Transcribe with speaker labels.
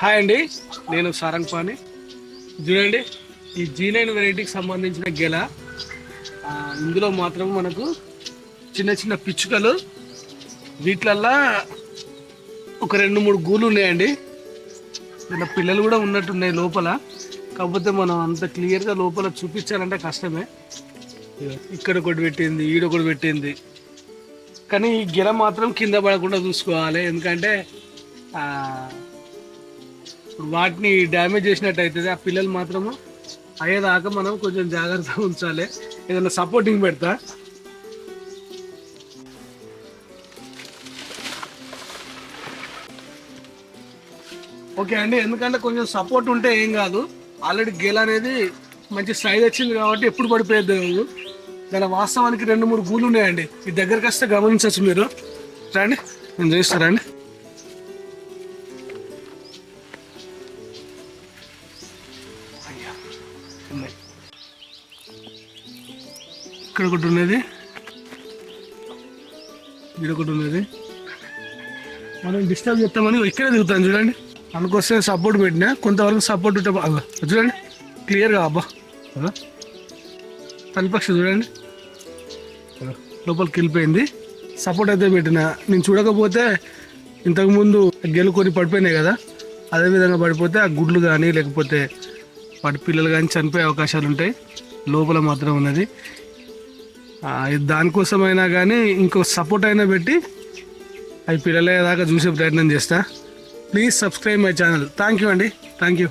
Speaker 1: Hi అండి, నేను సారంగ్ పాని. చూడండి, ఈ G9 వెరైటీకి సంబంధించిన గెల. ఇందులో మాత్రం మనకు చిన్న చిన్న పిచ్చుకలు, వీటిలల్లా ఒక 2-3 గూళ్ళు ఉన్నాయండి. ఇలా పిల్లలు కూడా ఉన్నట్టున్నాయి లోపల. కాకపోతే మనం అంత క్లియర్గా లోపల చూపించాలంటే కష్టమే. ఇక్కడ ఒకటి పెట్టింది, ఈడొకటి పెట్టింది. కానీ ఈ గెల మాత్రం కింద పడకుండా చూసుకోవాలి, ఎందుకంటే వాటిని డ్యామేజ్ చేసినట్టు అవుతుంది. ఆ పిల్లలు మాత్రము అయ్యేదాకా మనం కొంచెం జాగ్రత్తగా ఉంచాలి. ఏదైనా సపోర్టింగ్ పెడతా. ఓకే అండి, ఎందుకంటే కొంచెం సపోర్ట్ ఉంటే ఏం కాదు. ఆల్రెడీ గేల్ అనేది మంచి సైజ్ వచ్చింది కాబట్టి ఎప్పుడు పడిపోయేది లేదు. దాని వాస్తవానికి 2-3 గూళ్ళు ఉన్నాయండి. ఈ దగ్గరికి వస్తే గమనించవచ్చు మీరు. రండి, నేను చూస్తారండి. ఇక్కడ ఒకటి ఉన్నది, ఇక్కడ ఒకటి ఉన్నది. మనం డిస్టర్బ్ చేస్తామని ఇక్కడే దిగుతాను. చూడండి, అందుకొస్తే సపోర్ట్ పెట్టినా, కొంతవరకు సపోర్ట్ ఉంటే బాగా. చూడండి క్లియర్గా. అబ్బా తల్లిపక్షి చూడండి లోపలికి వెళ్ళిపోయింది. సపోర్ట్ అయితే పెట్టిన. నేను చూడకపోతే ఇంతకుముందు గెలుకొని పడిపోయినాయి కదా, అదేవిధంగా పడిపోతే ఆ గుడ్లు కానీ లేకపోతే వాటి పిల్లలు కానీ చనిపోయే అవకాశాలు ఉంటాయి. లోపల మాత్రం ఉన్నది. దానికోసమైనా కానీ ఇంకో సపోర్ట్ అయినా పెట్టి అవి పిల్లలయ్యేదాకా చూసే ప్రయత్నం చేస్తా. Please subscribe my channel. Thank you అండి, థ్యాంక్ యూ.